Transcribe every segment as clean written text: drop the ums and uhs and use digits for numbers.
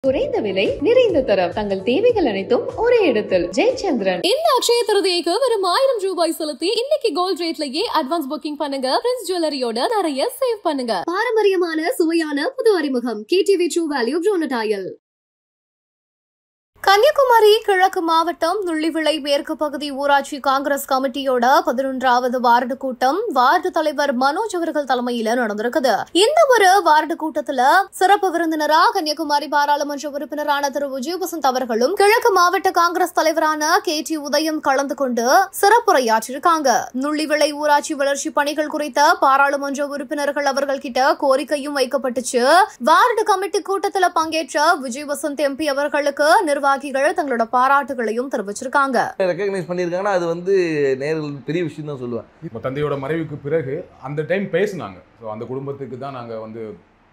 குறைந்த விலை நிறைந்த தரம் தங்கள் தேவைகள் அனைத்தும் ஒரே இடத்தில் ஜெயச்சந்திரன். இந்த அக்ஷய திருதியைக்கு வெறும் 1000 ரூபாய் செலுத்தி இன்னைக்கு கோல்ட் ரேட்லயே அட்வான்ஸ் புக்கிங் பண்ணுங்க. பிரின்ஸ் ஜுவல்லரியோட நிறைய சேவ் பண்ணுங்க. பாரம்பரியமான சுவையான புது அறிமுகம் KTV True Value Bronatile. Kanyakumari கிழக்கு மாவட்டம் நுள்ளிவிளை மேற்கு பகுதி ஊராட்சி காங்கிரஸ் கமிட்டியோட 11வது வார்டு கூட்டம் வார்டு தலைவர் மனோஜ் அவர்கள் தலைமையில நடந்திருக்குது. இந்த ஒரு வார்டு கூட்டத்துல சிறப்பு விருந்தினரா கன்னியாகுமரி பாராளுமன்ற உறுப்பினரான திரு விஜய் வசந்த் அவர்களும் கிழக்கு மாவட்ட காங்கிரஸ் தலைவரான KT உதயம் கலந்து கொண்டு சிறப்புரையாற்றிருக்காங்க. நுள்ளிவிளை ஊராட்சி வளர்ச்சி பணிகள் குறித்த பாராளுமன்ற உறுப்பினர்கள் அவர்கள் கிட்ட கோரிக்கையும் வைக்கப்பட்டுச்சு. வார்டு கமிட்டி கூட்டத்துல பங்கேற்ற விஜய் வசந்த் MP அவர்களுக்கு நிர்வாகிகள் தங்களோட பாராட்டுகளையும் தெரிவிச்சிருக்காங்க. ரெகக்னைஸ் பண்ணிருக்காங்கன்னா அது வந்து நேரில் பெரிய விஷயம் தான் சொல்லுவேன். இப்போ தந்தையோட மறைவுக்கு பிறகு அந்த டைம் பேசினாங்க. ஸோ அந்த குடும்பத்துக்கு தான் நாங்கள் வந்து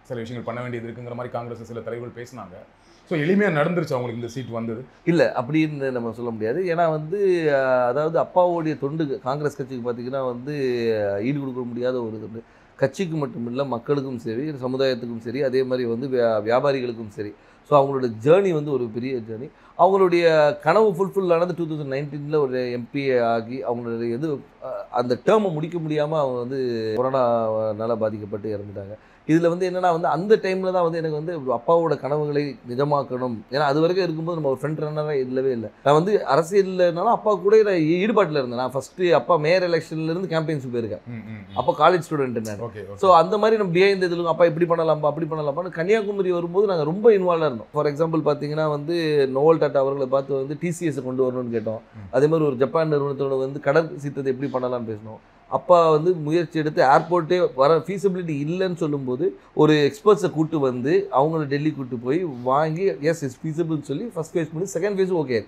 சில விஷயங்கள் பண்ண வேண்டியது இருக்குங்கிற மாதிரி காங்கிரஸ் சில தலைவர்கள் பேசினாங்க. ஸோ எளிமையாக நடந்துருச்சு அவங்களுக்கு இந்த சீட் வந்தது இல்லை அப்படின்னு நம்ம சொல்ல முடியாது. ஏன்னா வந்து அதாவது அப்பாவுடைய தொண்டு காங்கிரஸ் கட்சிக்கு பார்த்தீங்கன்னா வந்து ஈடு கொடுக்க முடியாத ஒரு தொண்டு. கட்சிக்கு மட்டும் இல்லை, மக்களுக்கும் சரி, சமுதாயத்துக்கும் சரி, அதே மாதிரி வந்து வியாபாரிகளுக்கும் சரி. ஸோ அவங்களோட ஜேர்னி வந்து ஒரு பெரிய ஜேர்னி. அவங்களுடைய கனவு ஃபுல்ஃபில் ஆனது 2019 ஒரு MP ஆகி அவங்களுடைய அந்த டேர்மை முடிக்க முடியாமல் அவங்க வந்து கொரோனாவால் பாதிக்கப்பட்டு இறந்துட்டாங்க. இதில் வந்து என்னென்னா வந்து அந்த டைமில் தான் வந்து எனக்கு வந்து அப்பாவோட கனவுகளை நிஜமாக்கணும். ஏன்னா அது வரைக்கும் இருக்கும்போது நம்ம ஒரு ஃப்ரண்ட் ரன்னராக இல்லவே இல்லை. நான் வந்து அரசியல்னாலும் அப்பா கூட நான் ஈடுபாட்டில் இருந்தேன். நான் ஃபஸ்ட்டு அப்பா மேயர் எலெக்ஷன்லேருந்து கேம்பெயின்ஸ் போயிருக்கேன். அப்போ காலேஜ் ஸ்டூடெண்ட் நான். ஸோ அந்த மாதிரி நம்ம பிஹைண்ட் இதில் அப்பா இப்படி பண்ணலாம்ப்பா அப்படி பண்ணலாம்ப்பான்னு கன்னியாகுமரி வரும்போது நாங்கள் ரொம்ப இன்வால்வாக இருந்தோம். ஃபார் எக்ஸாம்பிள் பார்த்தீங்கன்னா வந்து நோவல் டாட்டா அவர்களை பார்த்து வந்து TCS கொண்டு வரணும்னு கேட்டோம். அதே மாதிரி ஒரு ஜப்பான் நிறுவனத்தோட வந்து கடல் சீற்றத்தை எப்படி பண்ணலாம்னு பேசினோம். அப்பா வந்து முயற்சி எடுத்து ஏர்போர்ட்டே வர ஃபீஸிபிலிட்டி இல்லைன்னு சொல்லும்போது ஒரு எக்ஸ்பர்ட்ஸை கூட்டு வந்து அவங்கள டெல்லி கூட்டு போய் வாங்கி எஸ் இஸ் ஃபீஸிபிள்னு சொல்லி ஃபஸ்ட் ஃபேஸ் பண்ணி செகண்ட் ஃபேஸும் ஓகே.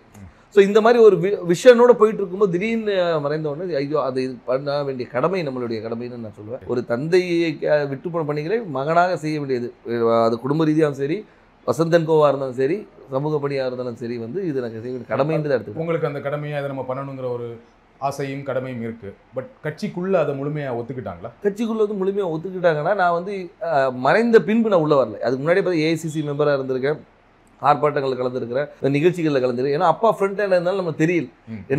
ஸோ இந்த மாதிரி ஒரு விஷனோட போயிட்டு இருக்கும்போது திடீர்னு மறைந்தவொடனே ஐயோ அதை பண்ண வேண்டிய கடமை நம்மளுடைய கடமைன்னு நான் சொல்லுவேன். ஒரு தந்தையை விட்டு போன பணிகளை மகனாக செய்ய வேண்டியது. அது குடும்ப ரீதியாகவும் சரி, வசந்தன் கோவாக இருந்தாலும் சரி, சமூக பணியாக இருந்தாலும் சரி, வந்து இது எனக்கு செய்ய வேண்டிய கடமைன்றது எடுத்து உங்களுக்கு அந்த கடமையை அதை நம்ம பண்ணணுங்கிற ஒரு ஆசையும் கடமையும் இருக்குது. பட் கட்சிக்குள்ளே அதை முழுமையாக ஒத்துக்கிட்டாங்களா? கட்சிக்குள்ளே வந்து முழுமையாக ஒத்துக்கிட்டாங்கன்னா நான் வந்து மறைந்த பின்பு நான் உள்ளே வரல. அதுக்கு முன்னாடி பார்த்து AICC மெம்பராக இருந்திருக்கேன், ஆர்ப்பாட்டங்களில் கலந்துருக்கிறேன், நிகழ்ச்சிகளில் கலந்துருக்கேன். ஏன்னா அப்பா ஃப்ரண்ட் ஹேண்ட் இருந்தாலும் நம்ம தெரியல.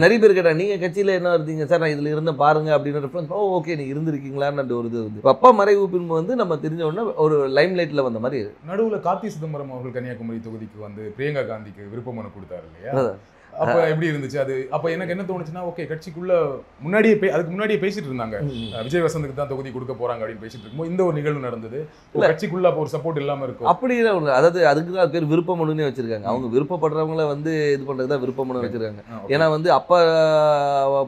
நிறைய பேர் கேட்டால் நீங்கள் கட்சியில் என்ன இருந்தீங்க சார், நான் இதில் இருந்த பாருங்க அப்படின்னு ரெஃபரன்ஸ். ஓகே நீங்கள் இருந்திருக்கீங்களான்னு ஒரு இது வந்து அப்பா மறைவு பின்பு வந்து நம்ம தெரிஞ்ச உடனே ஒரு லைம் லைட்டில் வந்த மாதிரி. நடுவில் கார்த்தி சிதம்பரம் அவர்கள் கன்னியாகுமரி தொகுதிக்கு வந்து பிரியங்கா காந்திக்கு விருப்ப மனு கொடுத்தாரு இல்லையா? அப்போ எப்படி இருந்துச்சு அது? அப்போ எனக்கு என்ன தோணுச்சுன்னா, ஓகே கட்சிக்குள்ள முன்னாடியே அதுக்கு முன்னாடியே பேசிட்டு இருந்தாங்க விஜய் வசந்துக்கு தான் தொகுதி கொடுக்க போறாங்க அப்படின்னு பேசிட்டு இருக்கும்போது இந்த ஒரு நிகழ்வு நடந்தது. கட்சிக்குள்ள அப்போ ஒரு சப்போர்ட் இல்லாமல் இருக்கும். அப்படி இல்லை, அதாவது அதுக்கு தான் பேர் விருப்ப மனுன்னே வச்சிருக்காங்க. அவங்க விருப்பப்படுறவங்கள வந்து இது பண்ணுறது தான் விருப்ப மனு வச்சிருக்காங்க. ஏன்னா வந்து அப்பா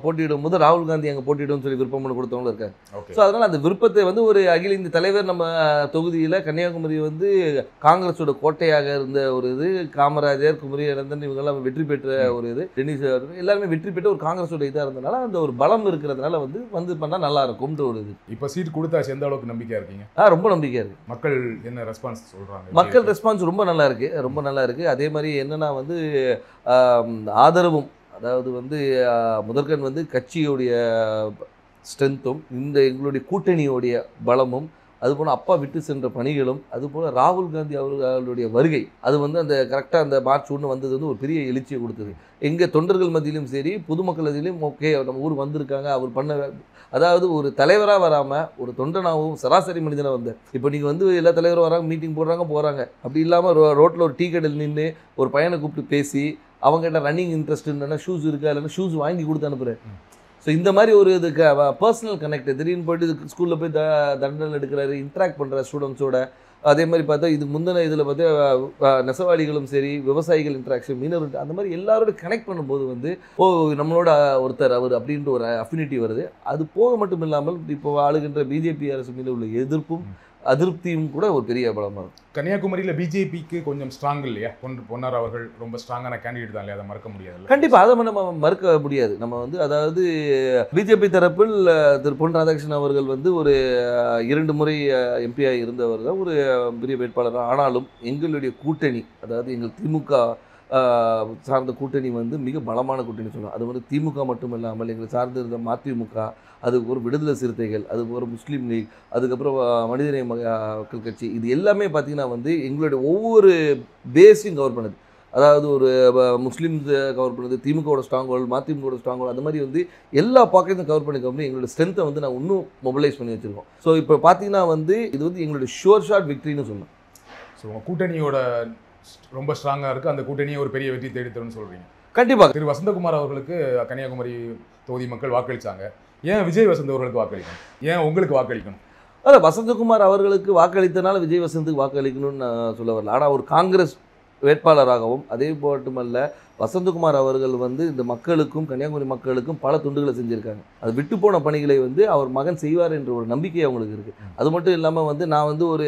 போட்டியிடும் போது ராகுல் காந்தி அங்கே போட்டியிடும் சொல்லி விருப்ப மனு கொடுத்தவங்களும் இருக்காங்க. ஸோ அதனால அந்த விருப்பத்தை வந்து ஒரு அகில இந்திய தலைவர் நம்ம தொகுதியில் கன்னியாகுமரி வந்து காங்கிரஸோட கோட்டையாக இருந்த ஒரு இது, காமராஜர், குமரியநந்தன் இவங்கெல்லாம் வெற்றி பெற்ற ஒரு இது, டென்னிஸ் எல்லாருமே வெற்றி பெற்று ஒரு காங்கிரஸோட இதாக இருந்தனால அந்த ஒரு பலம் இருக்கிறதுனால வந்து பண்ணால் நல்லா இருக்கும்ன்ற ஒரு இது. இப்போ சீட் கொடுத்தாச்சு, எந்த அளவுக்கு நம்பிக்கையா இருக்கீங்க? ரொம்ப நம்பிக்கையா இருக்கு. மக்கள் என்ன ரெஸ்பான்ஸ் சொல்றாங்க? மக்கள் ரெஸ்பான்ஸ் ரொம்ப நல்லா இருக்கு, ரொம்ப நல்லா இருக்கு. அதே மாதிரி என்னன்னா வந்து ஆதரவும், அதாவது வந்து முதற்கண் வந்து கட்சியுடைய ஸ்ட்ரென்த்தும் இந்த எங்களுடைய கூட்டணியோடைய பலமும், அதுபோல் அப்பா விட்டு சென்ற பணிகளும், அதுபோல் ராகுல் காந்தி அவர்களுடைய வருகை, அது வந்து அந்த கரெக்டாக அந்த மார்ச் 1 வந்தது வந்து ஒரு பெரிய எழுச்சியை கொடுத்தது. எங்கள் தொண்டர்கள் மத்தியிலும் சரி, பொதுமக்கள் மத்தியிலும் ஓகே நம்ம ஊர் வந்திருக்காங்க, அவர் பண்ண, அதாவது ஒரு தலைவராக வராமல் ஒரு தொண்டனாகவும் சராசரி மனிதனாக வந்தார். இப்போ நீங்கள் வந்து எல்லா தலைவரும் வராங்க, மீட்டிங் போகிறாங்க. அப்படி இல்லாமல் ரோட்டில் ஒரு டீ கடையில் நின்று ஒரு பையனை கூப்பிட்டு பேசி அவங்ககிட்ட ரன்னிங் இன்ட்ரெஸ்ட் இல்லைன்னா ஷூஸ் இருக்கா, இல்லைன்னா ஷூஸ் வாங்கி கொடுத்து அனுப்புகிறேன். ஸோ இந்த மாதிரி ஒரு இதுக்கு பர்சனல் கனெக்ட், திடீர்னு போய்ட்டு ஸ்கூலில் போய் தண்டனை எடுக்கிறாரு, இன்ட்ராக்ட் பண்ணுற ஸ்டூடெண்ட்ஸோட. அதே மாதிரி பார்த்தா இது முந்தின இதில் பார்த்தா நெசவாளிகளும் சரி, விவசாயிகள் இன்ட்ராக்ஷன், மீனவர், அந்த மாதிரி எல்லாரோட கனெக்ட் பண்ணும்போது வந்து நம்மளோட ஒருத்தர் அவர் அப்படின்ற ஒரு அஃபினிட்டி வருது. அது போக மட்டும் இல்லாமல் இப்போ ஆளுகின்ற BJP அரசு மீது உள்ள எதிர்ப்பும் அதிருப்தியும் கூட ஒரு பெரிய பலமாக இருக்கும். கன்னியாகுமரியில் BJPக்கு கொஞ்சம் ஸ்ட்ராங் இல்லையா? பொன்னார் அவர்கள் ரொம்ப ஸ்ட்ராங்கான கேண்டிடேட் தான் இல்லையா? அதை மறக்க முடியாது. கண்டிப்பாக அதை நம்ம மறுக்க முடியாது. நம்ம வந்து அதாவது BJP தரப்பில் திரு பொன் ராதாகிருஷ்ணன் அவர்கள் வந்து ஒரு 2 முறை MP இருந்தவர் தான், ஒரு பெரிய வேட்பாளர். ஆனாலும் எங்களுடைய கூட்டணி, அதாவது எங்கள் திமுக சார்ந்த கூட்டணி வந்து மிக பலமான கூட்டணி சொல்லலாம். அது வந்து திமுக மட்டும் இல்லாமல் எங்களை சார்ந்து இருந்த மதிமுக, அதுக்கு ஒரு விடுதலை சிறுத்தைகள், அதுக்கு ஒரு முஸ்லீம் லீக், அதுக்கப்புறம் மனிதநேய மக்கள் கட்சி, இது எல்லாமே பார்த்திங்கன்னா வந்து எங்களுடைய ஒவ்வொரு பேஸையும் கவர் பண்ணுது. அதாவது ஒரு முஸ்லீம்ஸ் கவர் பண்ணுது, திமுகவோட ஸ்ட்ராங் ஹோல்டு, மதிமுகவோட ஸ்ட்ராங் ஹோல்டு, அந்த மாதிரி வந்து எல்லா பாக்கெட்டும் கவர் பண்ணி எங்களோட ஸ்ட்ரென்த்தை வந்து நான் இன்னும் மொபிலைஸ் பண்ணி வச்சுருக்கோம். ஸோ இப்போ பார்த்தீங்கன்னா வந்து இது வந்து எங்களுடைய ஷுவர் ஷாட் விக்ட்ரின்னு சொல்லலாம். ஸோ உங்கள் கூட்டணியோட ரொம்ப ஸ்ட்ராங்காக இருக்குது, அந்த கூட்டணியை ஒரு பெரிய வெற்றி தேடித்தரும்னு சொல்கிறீங்க. கண்டிப்பாக. திரு வசந்தகுமார் அவர்களுக்கு கன்னியாகுமரி தொகுதி மக்கள் வாக்களித்தாங்க. ஏன் விஜய் வசந்த் அவர்களுக்கு வாக்களிக்கணும்? ஏன் உங்களுக்கு வாக்களிக்கணும்? அதான் வசந்தகுமார் அவர்களுக்கு வாக்களித்தனால விஜய் வசந்துக்கு வாக்களிக்கணும்னு நான் சொல்ல வரல. ஆனால் ஒரு காங்கிரஸ் வேட்பாளராகவும் அதே மட்டுமல்ல வசந்தகுமார் அவர்கள் வந்து இந்த மக்களுக்கும் கன்னியாகுமரி மக்களுக்கும் பல துண்டுகளை செஞ்சுருக்காங்க. அது விட்டு போன பணிகளை வந்து அவர் மகன் செய்வார் என்ற ஒரு நம்பிக்கை அவங்களுக்கு இருக்குது. அது மட்டும் இல்லாமல் வந்து நான் வந்து ஒரு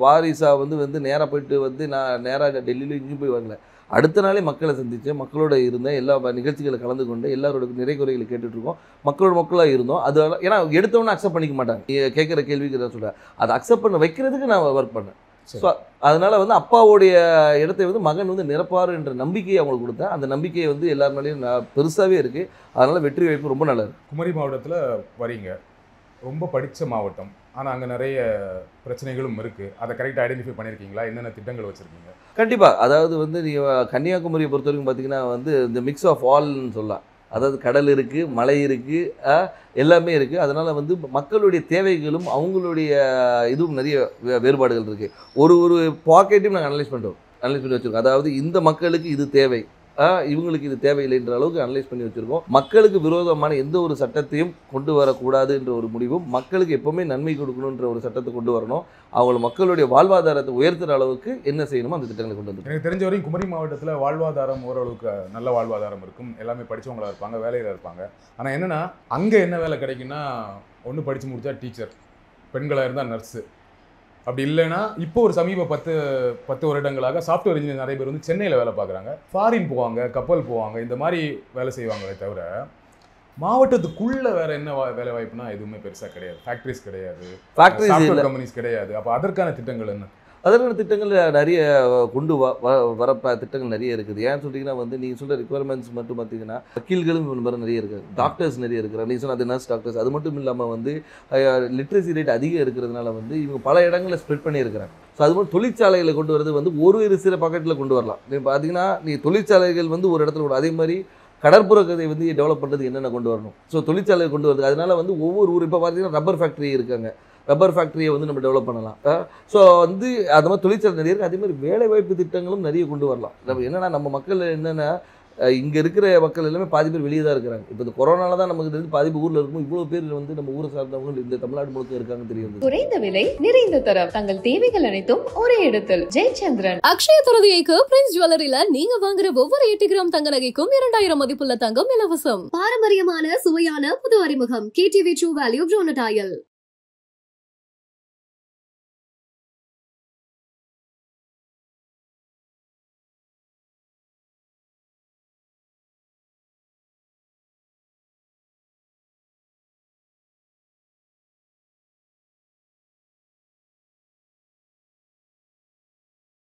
வாரிசாக வந்து நேராக போயிட்டு வந்து நான் நேராக டெல்லியில் இங்கேயும் போய் வரல. அடுத்த நாளே மக்களை சந்தித்தேன், மக்களோட இருந்தேன், எல்லா நிகழ்ச்சிகளை கலந்து கொண்டு எல்லாரோட நிறை குறைகளை கேட்டுட்ருக்கோம், மக்களாக இருந்தோம். அது ஏன்னா எடுத்தவொன்னே அக்செப்ட் பண்ணிக்க மாட்டாங்க, கேட்குற கேள்விக்கு தான் சொல்கிறேன். அதை அக்செப்ட் பண்ண வைக்கிறதுக்கு நான் ஒர்க் பண்ணேன். ஸோ அதனால் வந்து அப்பாவுடைய இடத்தை வந்து மகன் வந்து நிரப்பார் என்ற நம்பிக்கையை அவங்களுக்கு கொடுத்தேன். அந்த நம்பிக்கையை வந்து எல்லார் மேலேயும் பெருசாகவே இருக்குது. அதனால் வெற்றி வாய்ப்பு ரொம்ப நல்லா இருக்குது. குமரி மாவட்டத்தில் வரீங்க, ரொம்ப படித்த மாவட்டம், ஆனால் அங்கே நிறைய பிரச்சனைகளும் இருக்குது. அதை கரெக்டாக ஐடென்டிஃபை பண்ணியிருக்கீங்களா? என்னென்ன திட்டங்கள் வச்சுருக்கீங்க? கண்டிப்பாக. அதாவது வந்து நீங்கள் கன்னியாகுமரியை பொறுத்த வரைக்கும் பார்த்தீங்கன்னா வந்து இந்த மிக்ஸ் ஆஃப் ஆல்னு சொல்லலாம். அதாவது கடல் இருக்குது, மலை இருக்குது, எல்லாமே இருக்குது. அதனால் வந்து மக்களுடைய தேவைகளும் அவங்களுடைய இதுவும் நிறைய வேறுபாடுகள் இருக்குது. ஒரு பாக்கெட்டையும் நாங்கள் அனலைஸ் பண்ணி வச்சுருக்கோம். அதாவது இந்த மக்களுக்கு இது தேவை, இவங்களுக்கு இது தேவையில்லைன்ற அளவுக்கு அனலைஸ் பண்ணி வச்சுருக்கோம். மக்களுக்கு விரோதமான எந்த ஒரு சட்டத்தையும் கொண்டு வரக்கூடாது என்ற ஒரு முடிவும், மக்களுக்கு எப்போவுமே நன்மை கொடுக்கணுன்ற ஒரு சட்டத்தை கொண்டு வரணும். அவங்க மக்களுடைய வாழ்வாதாரத்தை உயர்த்துகிற அளவுக்கு என்ன செய்யணுமோ அந்த திட்டங்களை கொண்டு வந்து. எனக்கு தெரிஞ்ச வரைக்கும் குமரி மாவட்டத்தில் வாழ்வாதாரம் ஓரளவுக்கு நல்ல வாழ்வாதாரம் இருக்கும். எல்லாமே படித்தவங்களாக இருப்பாங்க, வேலையில் இருப்பாங்க. ஆனால் என்னென்னா அங்கே என்ன வேலை கிடைக்குன்னா, ஒன்று படித்து முடித்தா டீச்சர், பெண்களாக இருந்தால் நர்ஸு, அப்படி இல்லைன்னா இப்போ ஒரு சமீப 10 வருடங்களாக சாஃப்ட்வேர் இன்ஜினியர் நிறைய பேர் வந்து சென்னையில் வேலை பார்க்குறாங்க, ஃபாரின் போவாங்க, கப்பல் போவாங்க, இந்த மாதிரி வேலை செய்வாங்களே தவிர மாவட்டத்துக்குள்ள வேற என்ன வேலை வாய்ப்புனா எதுவுமே பெருசாக கிடையாது. ஃபேக்ட்ரிஸ் கிடையாது, சாஃப்ட்வேர் கம்பெனிஸ் கிடையாது. அப்போ அதற்கான திட்டங்கள் என்ன? அதற்கான திட்டங்கள் நிறைய கொண்டு வர திட்டங்கள் நிறைய இருக்குது. ஏன்னு சொல்லிங்கன்னா வந்து நீங்கள் சொல்கிற ரிக்குவயர்மெண்ட்ஸ் மட்டும் பார்த்தீங்கன்னா வக்கீல்களும் நிறைய இருக்குது, டாக்டர்ஸ் நிறைய இருக்கிறாங்க. நீங்கள் சொன்ன அது நர்ஸ் டாக்டர்ஸ். அது மட்டும் இல்லாமல் வந்து லிட்ரஸி ரேட் அதிகம் இருக்கிறதுனால வந்து இவங்க பல இடங்களில் ஸ்ப்ரெட் பண்ணியிருக்கிறாங்க. ஸோ அது மாதிரி தொழிற்சாலைகளை கொண்டு வரது வந்து ஒரு சில பாக்கெட்டில் கொண்டு வரலாம். நீங்கள் பார்த்தீங்கன்னா நீங்கள் தொழிற்சாலைகள் வந்து ஒரு இடத்துல கூட, அதே மாதிரி கடற்புற கதை வந்து டெவலப் பண்ணுறது என்னென்ன கொண்டு வரணும். ஸோ தொழிற்சாலையை கொண்டு வரது. அதனால வந்து ஒவ்வொரு ஊர் இப்போ பார்த்தீங்கன்னா ரப்பர் ஃபேக்ட்ரி இருக்காங்க, ரப்பர் ஃபேக்ட்ரியை வந்து நம்ம டெவலப் பண்ணலாம். ஸோ வந்து அது மாதிரி தொழிற்சாலை நிறைய இருக்குது. அதே மாதிரி வேலைவாய்ப்பு திட்டங்களும் நிறைய கொண்டு வரலாம். நம்ம என்னென்னா நம்ம மக்கள் என்னென்னா இங்கே இருக்கிற மக்கள் எல்லாமே பாதி பேர் வெளியே தான் இருக்கிறாங்க. இப்போ இந்த கொரோனால தான் நமக்கு தெரிஞ்சு பாதி பேர் ஊரில் இருக்கும். இவ்வளோ பேர் வந்து நம்ம ஊரை சார்ந்தவங்க இந்த தமிழ்நாடு முழுக்க இருக்காங்க தெரியும். குறைந்த விலை, நிறைந்த தரம், தங்கள் தேவைகள் அனைத்தும் ஒரே இடத்தில். ஜெயச்சந்திரன். அக்ஷய திருதியைக்கு பிரின்ஸ் ஜுவல்லரியில நீங்க வாங்குற ஒவ்வொரு 8 கிராம் தங்க நகைக்கும் 2000 மதிப்புள்ள தங்கம் இலவசம். பாரம்பரியமான சுவையான புது அறிமுகம் KTV True Value Bronatile.